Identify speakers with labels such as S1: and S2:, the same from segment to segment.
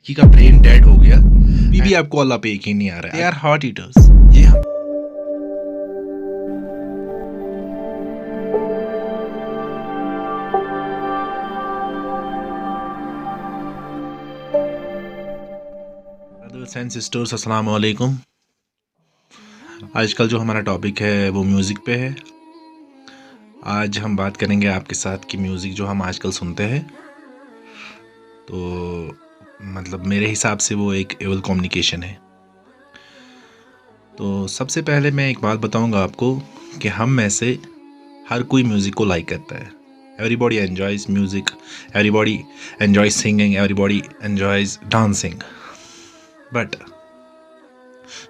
S1: लड़की का brain dead हो गया, भी आपको अल्लाह पे यकीन नहीं आ रहा है। They are heart eaters. ये ब्रदर्स एंड सिस्टर्स, अस्सलाम वालेकुम। आजकल जो हमारा टॉपिक है वो म्यूज़िक पे है। आज हम बात करेंगे आपके साथ कि म्यूज़िक जो हम आजकल सुनते हैं, तो मतलब मेरे हिसाब से वो एक एवल कम्युनिकेशन है। तो सबसे पहले मैं एक बात बताऊंगा आपको कि हम में से हर कोई म्यूज़िक को लाइक करता है। Everybody enjoys music, everybody enjoys singing, everybody enjoys dancing. But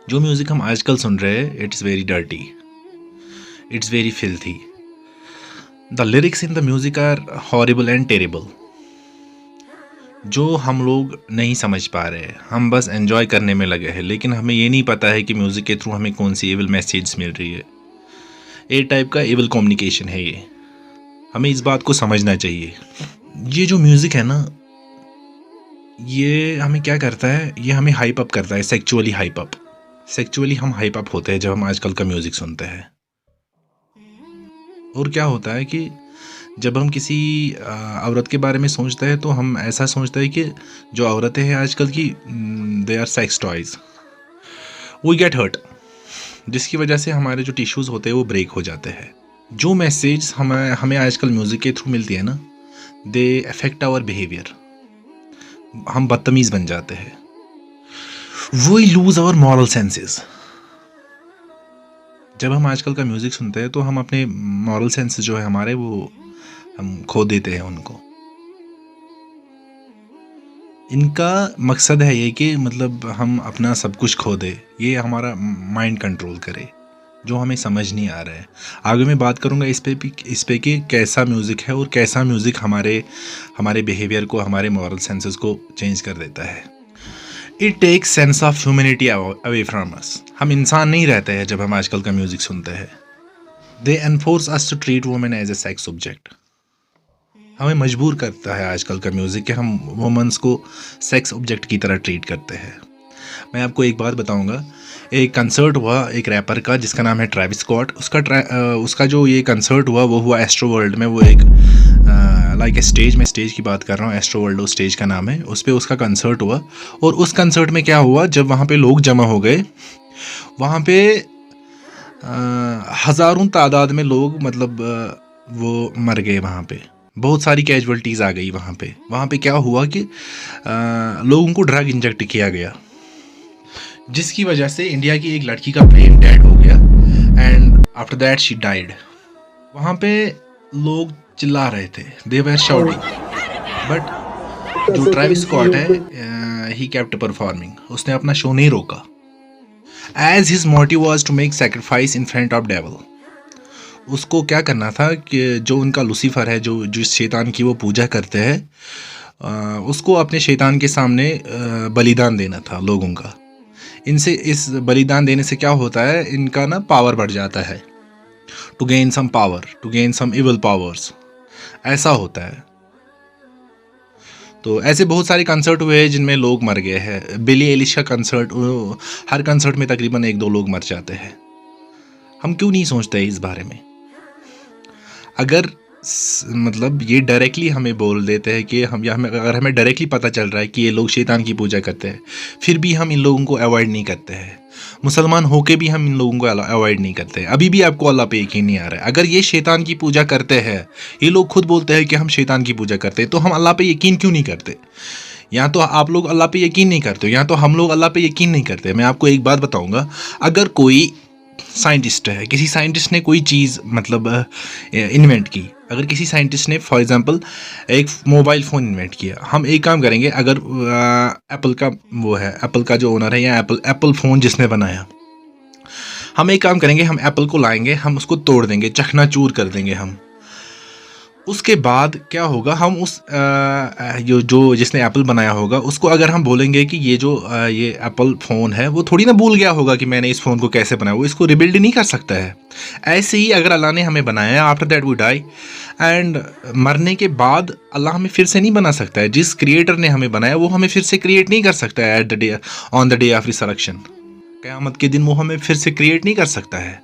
S1: जो म्यूज़िक हम आजकल सुन रहे हैं, it's very dirty, it's very filthy. The lyrics in the music are horrible and terrible. जो हम लोग नहीं समझ पा रहे हैं, हम बस एंजॉय करने में लगे हैं, लेकिन हमें ये नहीं पता है कि म्यूज़िक के थ्रू हमें कौन सी एविल मैसेज मिल रही है। एक टाइप का एविल कम्युनिकेशन है ये। हमें इस बात को समझना चाहिए। ये जो म्यूज़िक है ना, ये हमें क्या करता है, ये हमें हाइप अप करता है, सेक्चुअली हाइप अप। सेक्चुअली हम हाइप अप होते हैं जब हम आजकल का म्यूज़िक सुनते हैं। और क्या होता है कि जब हम किसी औरत के बारे में सोचते हैं तो हम ऐसा सोचते हैं कि जो औरतें हैं आजकल की, they are sex toys. We get hurt, जिसकी वजह से हमारे जो टिश्यूज़ होते हैं वो ब्रेक हो जाते हैं। जो मैसेज हमें आजकल म्यूज़िक के थ्रू मिलती है ना, दे अफेक्ट आवर बिहेवियर। हम बदतमीज़ बन जाते हैं। We lose our moral senses. जब हम आजकल का म्यूज़िक सुनते हैं तो हम अपने मॉरल सेंस जो है हमारे, वो हम खो देते हैं उनको। इनका मकसद है ये कि मतलब हम अपना सब कुछ खो दे, ये हमारा माइंड कंट्रोल करे, जो हमें समझ नहीं आ रहा है। आगे मैं बात करूँगा इस पे कि कैसा म्यूज़िक है और कैसा म्यूज़िक हमारे बिहेवियर को, हमारे मॉरल सेंसेस को चेंज कर देता है। It takes sense of humanity away from us. हम इंसान नहीं रहते हैं जब हम आजकल का म्यूज़िक सुनते हैं। They enforce us to treat women as a sex object. हमें मजबूर करता है आजकल का म्यूज़िक कि हम वुमेन्स को सेक्स ऑब्जेक्ट की तरह ट्रीट करते हैं। मैं आपको एक बात बताऊंगा। एक कंसर्ट हुआ एक रैपर का जिसका नाम है ट्रेविस स्कॉट। उसका जो ये कंसर्ट हुआ वो हुआ एस्ट्रो वर्ल्ड में। वो एक लाइक स्टेज, में स्टेज की बात कर रहा हूँ, एस्ट्रो वर्ल्ड उस स्टेज का नाम है। उस पर उसका कंसर्ट हुआ। और उस कंसर्ट में क्या हुआ, जब वहाँ पे लोग जमा हो गए, वहाँ पे हज़ारों तादाद में लोग मतलब वो मर गए। वहाँ पे बहुत सारी कैजुअल्टीज़ आ गई। वहाँ पे क्या हुआ कि लोगों को ड्रग इंजेक्ट किया गया, जिसकी वजह से इंडिया की एक लड़की का ब्रेन डेड हो गया and after that she died. वहाँ पे लोग चिल्ला रहे थे, दे वर शाउटिंग। बट जो ट्रेविस स्कॉट है, ही केप्ट परफॉर्मिंग। उसने अपना शो नहीं रोका। As his motive was to make sacrifice in front of devil. उसको क्या करना था कि जो उनका लूसीफर है, जो जिस शैतान की वो पूजा करते हैं, उसको अपने शैतान के सामने बलिदान देना था लोगों का। इस बलिदान देने से क्या होता है, इनका ना पावर बढ़ जाता है। To gain some power, to gain some evil powers, ऐसा होता है। तो ऐसे बहुत सारे कंसर्ट हुए हैं जिनमें लोग मर गए हैं। बिली एलिश का कंसर्ट, हर कंसर्ट में तकरीबन 1-2 लोग मर जाते हैं। हम क्यों नहीं सोचते इस बारे में? अगर मतलब ये डायरेक्टली हमें बोल देते हैं कि अगर हमें डायरेक्टली पता चल रहा है कि ये लोग शैतान की पूजा करते हैं, फिर भी हम इन लोगों को अवॉइड नहीं करते हैं। मुसलमान होके भी हम इन लोगों को अवॉइड नहीं करते हैं। अभी भी आपको अल्लाह पे यकीन नहीं आ रहा है। अगर ये शैतान की पूजा करते हैं, ये लोग खुद बोलते हैं कि हम शैतान की पूजा करते हैं, तो हम अल्लाह पे यकीन क्यों नहीं करते? या तो आप लोग अल्लाह पे यकीन नहीं करते हो, या तो हम लोग अल्लाह पे यकीन नहीं करते। मैं आपको एक बात बताऊँगा। अगर कोई साइंटिस्ट है, किसी साइंटिस्ट ने कोई चीज़ मतलब इन्वेंट की, अगर किसी साइंटिस्ट ने फॉर एग्जांपल एक मोबाइल फ़ोन इन्वेंट किया, हम एक काम करेंगे। अगर एप्पल का वो है, एप्पल का जो ओनर है, या एप्पल फ़ोन जिसने बनाया, हम एक काम करेंगे, हम एप्पल को लाएंगे, हम उसको तोड़ देंगे, चकनाचूर कर देंगे हम। उसके बाद क्या होगा, हम उस जो जिसने एप्पल बनाया होगा उसको अगर हम बोलेंगे कि ये एप्पल फ़ोन है, वो थोड़ी ना भूल गया होगा कि मैंने इस फ़ोन को कैसे बनाया। वो इसको रिबिल्ड नहीं कर सकता है। ऐसे ही अगर अल्लाह ने हमें बनाया, after that we die, and मरने के बाद अल्लाह हमें फिर से नहीं बना सकता है। जिस क्रिएटर ने हमें बनाया वो हमें फिर से क्रिएट नहीं कर सकता है at the day on the day of resurrection. क़यामत के दिन वो हमें फिर से क्रिएट नहीं कर सकता है।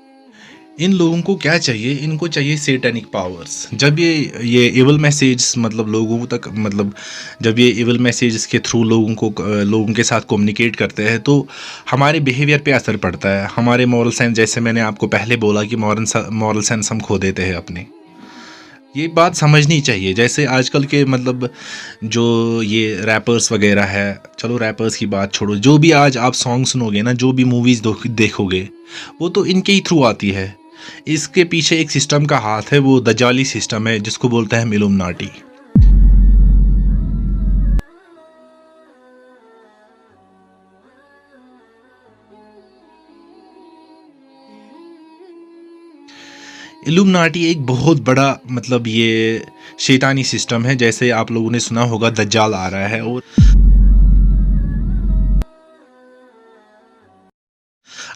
S1: इन लोगों को क्या चाहिए, इनको चाहिए सेटेनिक पावर्स। जब ये इवल मैसेज मतलब लोगों तक मतलब जब ये इवल मैसेज के थ्रू लोगों के साथ कम्युनिकेट करते हैं तो हमारे बिहेवियर पे असर पड़ता है, हमारे मॉरल सेंस, जैसे मैंने आपको पहले बोला कि मॉरल सेंस हम खो देते हैं अपने। ये बात समझनी चाहिए। जैसे आजकल के मतलब जो ये रैपर्स वगैरह है, चलो रैपर्स की बात छोड़ो, जो भी आज आप सॉन्ग सुनोगे ना, जो भी मूवीज़ देखोगे, वो तो इनके ही थ्रू आती है। इसके पीछे एक सिस्टम का हाथ है, वो दजाली सिस्टम है जिसको बोलते हैं इल्यूमिनाटी। इल्यूमिनाटी एक बहुत बड़ा मतलब ये शैतानी सिस्टम है। जैसे आप लोगों ने सुना होगा दज्जाल आ रहा है, और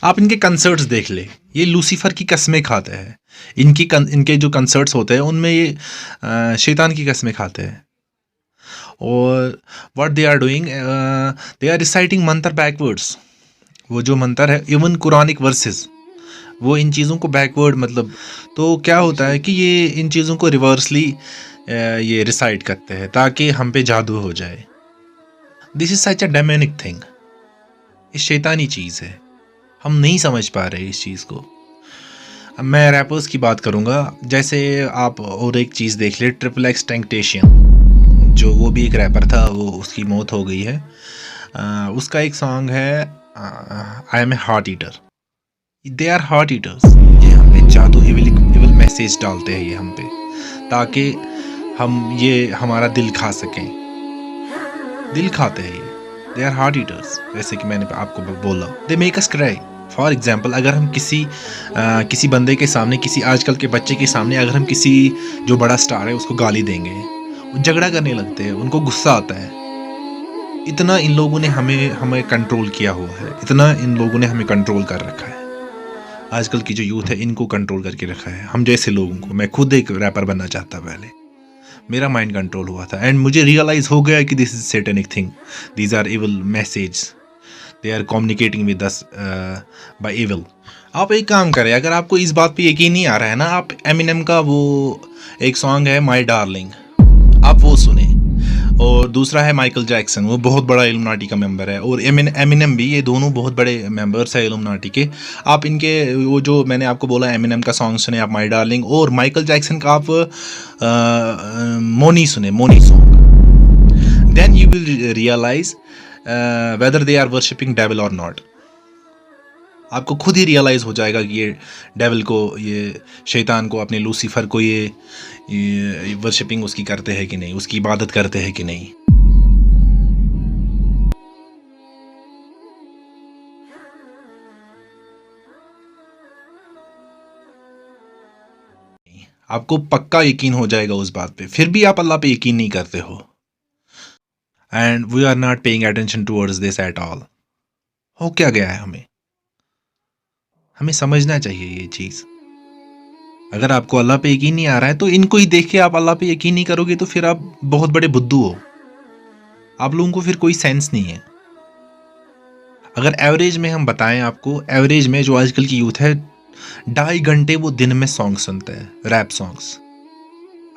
S1: आप इनके कंसर्ट्स देख ले, ये लूसीफर की कस्में खाते हैं। इनके जो कंसर्ट्स होते हैं उनमें ये शैतान की कस्में खाते हैं। और what they are doing, they are reciting मंत्र बैकवर्ड्स। वो जो मंत्र है, इवन कुरानिक वर्सेस, वो इन चीज़ों को बैकवर्ड मतलब, तो क्या होता है कि ये इन चीज़ों को रिवर्सली ये रिसाइट करते हैं ताकि हम पे जादू हो जाए। This is such a demonic thing. ये शैतानी चीज़ है, हम नहीं समझ पा रहे इस चीज़ को। अब मैं रैपर्स की बात करूँगा। जैसे आप और एक चीज़ देख ले, ट्रिपल एक्स टेंटेशन, जो वो भी एक रैपर था, वो उसकी मौत हो गई है। उसका एक सॉन्ग है I am a heart eater. They are heart eaters. ये हम पे जादू इविल मैसेज डालते हैं ये हम पे, ताकि हम ये हमारा दिल खा सकें। दिल खाते हैं ये। They are heart eaters. जैसे कि मैंने आपको बोला, they make us cry. For example, अगर हम किसी बंदे के सामने, किसी आजकल के बच्चे के सामने अगर हम किसी जो बड़ा स्टार है उसको गाली देंगे, वो झगड़ा करने लगते हैं, उनको गुस्सा आता है। इतना इन लोगों ने हमें कंट्रोल किया हुआ है, इतना इन लोगों ने हमें कंट्रोल कर रखा है। आजकल की जो यूथ है इनको कंट्रोल करके रखा है, हम जैसे लोगों को। मैं खुद एक रैपर बनना चाहता, पहले मेरा माइंड कंट्रोल हुआ था एंड मुझे रियलाइज़ हो गया कि this is satanic thing, these are evil message, they are communicating with us by evil. आप एक काम करें, अगर आपको इस बात पे यकीन नहीं आ रहा है ना, आप एमिनेम का वो एक सॉन्ग है माई डार्लिंग, आप वो सुने। और दूसरा है माइकल जैक्सन, वो बहुत बड़ा इल्यूमिनाटी का मेंबर है, और एमिनेम भी, ये दोनों बहुत बड़े मेंबर्स हैं इल्यूमिनाटी के। आप इनके वो जो मैंने आपको बोला एमिनेम का सॉन्ग सुने आप, माई डार्लिंग, और माइकल जैक्सन का आप मोनी सुने, money song. Then you will realise whether they are worshipping devil और नॉट। आपको खुद ही रियलाइज़ हो जाएगा कि ये डेविल को, ये शैतान को, अपने लूसीफर को ये वर्शिपिंग उसकी करते हैं कि नहीं, उसकी इबादत करते हैं कि नहीं। आपको पक्का यकीन हो जाएगा उस बात पे, फिर भी आप अल्लाह पे यकीन नहीं करते हो। And we are not paying attention towards this at all. हो क्या गया है हमें समझना चाहिए ये चीज़। अगर आपको अल्लाह पे यकीन नहीं आ रहा है तो इनको ही देख के आप अल्लाह पे यकीन नहीं करोगे तो फिर आप बहुत बड़े बुद्धू हो। आप लोगों को फिर कोई सेंस नहीं है। अगर एवरेज में हम बताएं आपको, एवरेज में जो आजकल की यूथ है, 2.5 घंटे वो दिन में सॉन्ग सुनते हैं, रैप सॉन्ग्स।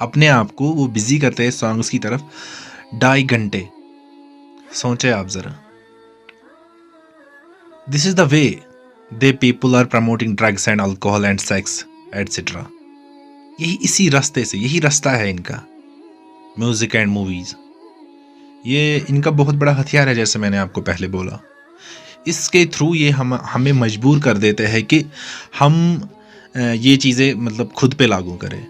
S1: अपने आप को वो बिजी करते हैं सॉन्ग्स की तरफ 2.5 घंटे। सोचे आप जरा, this is the way they people are promoting drugs and alcohol and sex etcetera. यही इसी रास्ते से, यही रास्ता है इनका, म्यूजिक एंड मूवीज। ये इनका बहुत बड़ा हथियार है, जैसे मैंने आपको पहले बोला। इसके थ्रू ये हमें मजबूर कर देते हैं कि हम ये चीज़ें मतलब खुद पे लागू करें,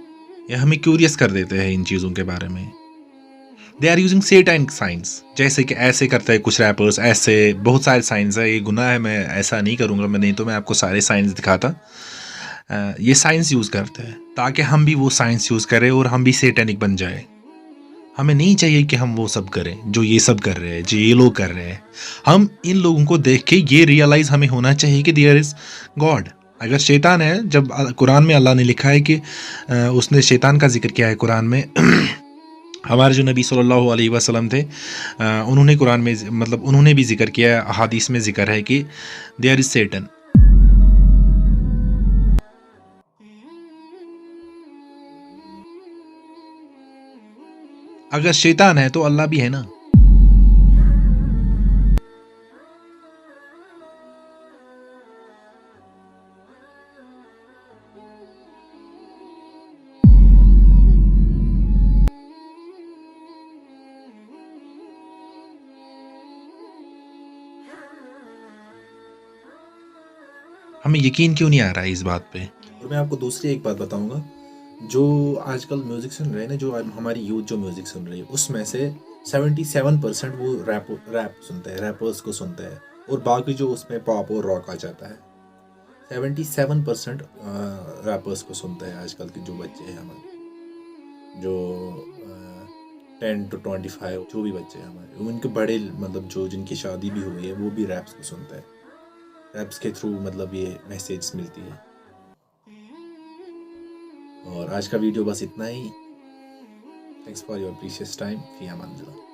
S1: या हमें क्यूरियस कर देते हैं इन चीज़ों के बारे में। They are using satanic science, जैसे कि ऐसे करते हैं कुछ रैपर्स, ऐसे बहुत सारे साइंस है। ये गुनाह है, मैं ऐसा नहीं करूँगा, मैं नहीं तो मैं आपको सारे साइंस दिखाता। ये साइंस यूज़ करते हैं ताकि हम भी वो साइंस यूज़ करें और हम भी सैटेनिक बन जाए। हमें नहीं चाहिए कि हम वो सब करें जो ये सब कर रहे हैं, जो ये लोग कर रहे हैं। हम इन लोगों को देख के ये रियलाइज़ हमें होना चाहिए कि देयर इज़ गॉड, अगर शैतान है, जब कुरान में अल्लाह ने लिखा है कि उसने शैतान का जिक्र किया है कुरान में हमारे जो नबी सल्लल्लाहु अलैहि वसल्लम थे, उन्होंने कुरान में मतलब उन्होंने भी जिक्र किया है, अहादीस में जिक्र है कि देयर इज सैटन। अगर शैतान है तो अल्लाह भी है ना। हमें यकीन क्यों नहीं आ रहा है इस बात पे।
S2: और मैं आपको दूसरी एक बात बताऊंगा, जो आजकल म्यूज़िक सुन रहे हैं ना, जो हमारी यूथ जो म्यूज़िक सुन रही है, उसमें से 77% वो रैप सुनते हैं, रैपर्स को सुनते हैं, और बाकी जो उसमें पॉप और रॉक आ जाता है। 77% रैपर्स को सुनते हैं आजकल के जो बच्चे हैं हमारे, जो 10 to 25 जो भी बच्चे हैं हमारे, उनके बड़े मतलब जो जिनकी शादी भी हुई है वो भी रैप्स को सुनते हैं। रैप्स के थ्रू मतलब ये मैसेज मिलती है। और आज का वीडियो बस इतना ही। Thanks for your precious time. फी अमान अल्लाह।